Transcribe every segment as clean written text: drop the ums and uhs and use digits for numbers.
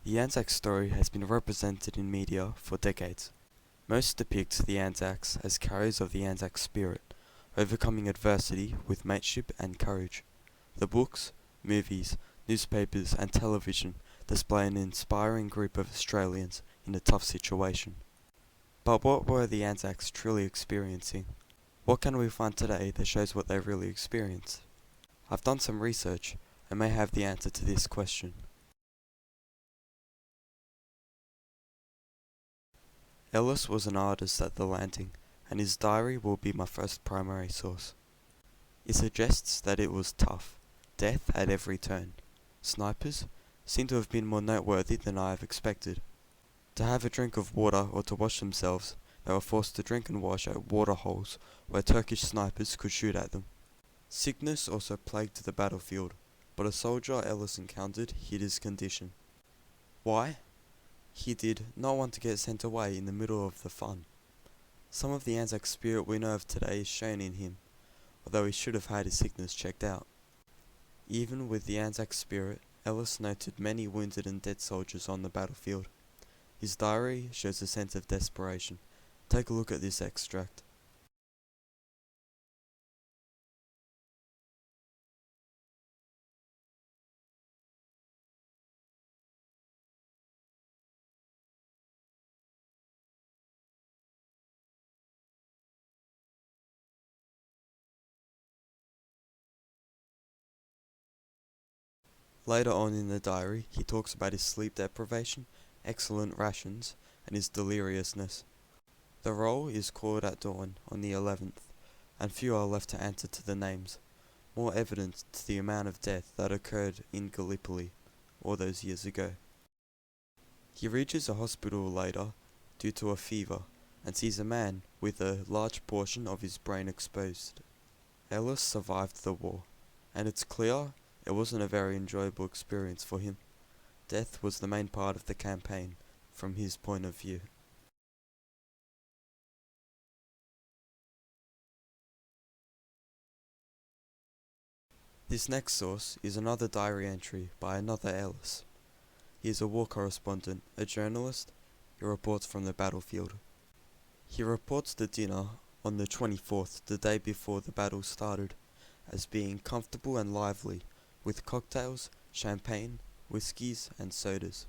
The ANZAC story has been represented in media for decades. Most depict the ANZACs as carriers of the ANZAC spirit, overcoming adversity with mateship and courage. The books, movies, newspapers and television display an inspiring group of Australians in a tough situation. But what were the ANZACs truly experiencing? What can we find today that shows what they really experienced? I've done some research and may have the answer to this question. Ellis was an artist at the landing, and his diary will be my first primary source. It suggests that it was tough, death at every turn. Snipers seem to have been more noteworthy than I have expected. To have a drink of water or to wash themselves, they were forced to drink and wash at water holes where Turkish snipers could shoot at them. Sickness also plagued the battlefield, but a soldier Ellis encountered hid his condition. Why? He did not want to get sent away in the middle of the fun. Some of the ANZAC spirit we know of today is shown in him, although he should have had his sickness checked out. Even with the ANZAC spirit, Ellis noted many wounded and dead soldiers on the battlefield. His diary shows a sense of desperation. Take a look at this extract. Later on in the diary, he talks about his sleep deprivation, excellent rations, and his deliriousness. The roll is called at dawn on the 11th, and few are left to answer to the names, more evidence to the amount of death that occurred in Gallipoli all those years ago. He reaches a hospital later due to a fever, and sees a man with a large portion of his brain exposed. Ellis survived the war, and it's clear it wasn't a very enjoyable experience for him. Death was the main part of the campaign, from his point of view. This next source is another diary entry by another Ellis. He is a war correspondent, a journalist. He reports from the battlefield. He reports the dinner on the 24th, the day before the battle started, as being comfortable and lively, with cocktails, champagne, whiskies and sodas.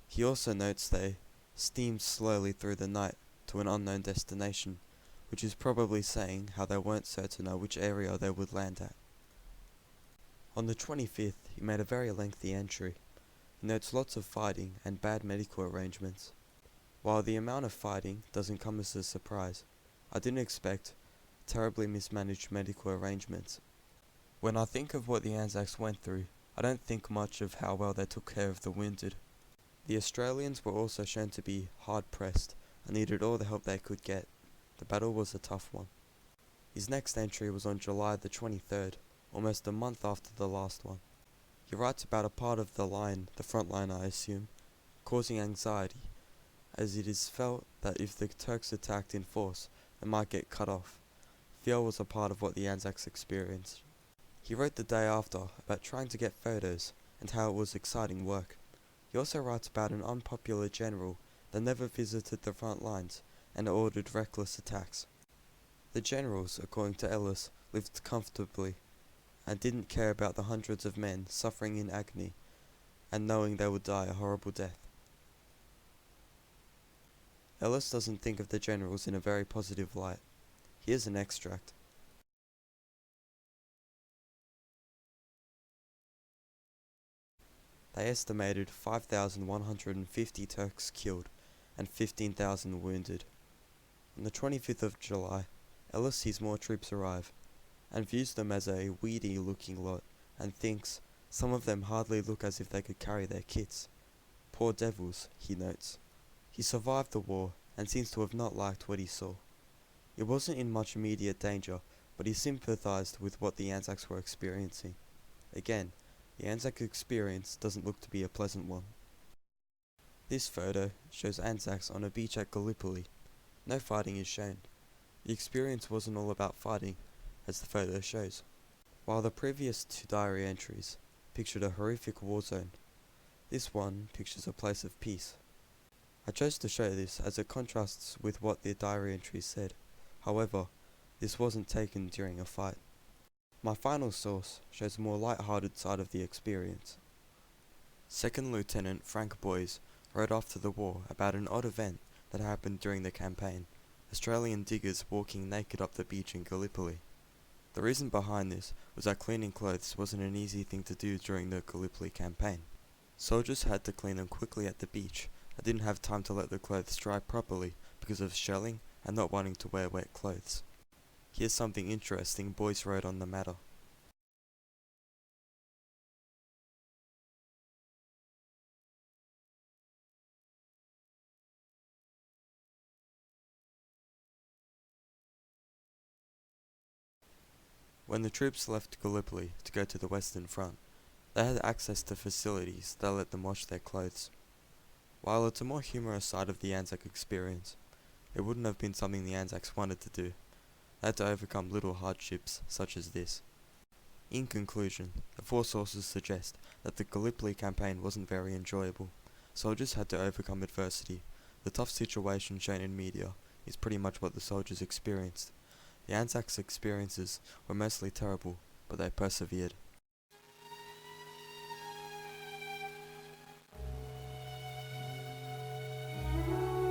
He also notes they steamed slowly through the night to an unknown destination, which is probably saying how they weren't certain of which area they would land at. On the 25th, he made a very lengthy entry. He notes lots of fighting and bad medical arrangements. While the amount of fighting doesn't come as a surprise, I didn't expect terribly mismanaged medical arrangements. When I think of what the ANZACs went through, I don't think much of how well they took care of the wounded. The Australians were also shown to be hard-pressed and needed all the help they could get. The battle was a tough one. His next entry was on July the 23rd, almost a month after the last one. He writes about a part of the line, the front line I assume, causing anxiety, as it is felt that if the Turks attacked in force, they might get cut off. Fear was a part of what the ANZACs experienced. He wrote the day after about trying to get photos and how it was exciting work. He also writes about an unpopular general that never visited the front lines and ordered reckless attacks. The generals, according to Ellis, lived comfortably and didn't care about the hundreds of men suffering in agony and knowing they would die a horrible death. Ellis doesn't think of the generals in a very positive light. Here's an extract. They estimated 5,150 Turks killed and 15,000 wounded. On the 25th of July, Ellis sees more troops arrive, and views them as a weedy looking lot, and thinks some of them hardly look as if they could carry their kits. Poor devils, he notes. He survived the war, and seems to have not liked what he saw. He wasn't in much immediate danger, but he sympathised with what the ANZACs were experiencing. Again, the ANZAC experience doesn't look to be a pleasant one. This photo shows ANZACs on a beach at Gallipoli. No fighting is shown. The experience wasn't all about fighting, as the photo shows. While the previous two diary entries pictured a horrific war zone, This one pictures a place of peace. I chose to show this as it contrasts with what the diary entries said. However, this wasn't taken during a fight. My final source shows a more light-hearted side of the experience. Second Lieutenant Frank Boys wrote after the war about an odd event that happened during the campaign: Australian diggers walking naked up the beach in Gallipoli. The reason behind this was that cleaning clothes wasn't an easy thing to do during the Gallipoli campaign. Soldiers had to clean them quickly at the beach and didn't have time to let the clothes dry properly because of shelling and not wanting to wear wet clothes. Here's something interesting Boys wrote on the matter. When the troops left Gallipoli to go to the Western Front, they had access to facilities that let them wash their clothes. While it's a more humorous side of the ANZAC experience, it wouldn't have been something the ANZACs wanted to do. They had to overcome little hardships such as this. In conclusion, the four sources suggest that the Gallipoli campaign wasn't very enjoyable. Soldiers had to overcome adversity. The tough situation shown in media is pretty much what the soldiers experienced. The ANZAC's experiences were mostly terrible, but they persevered.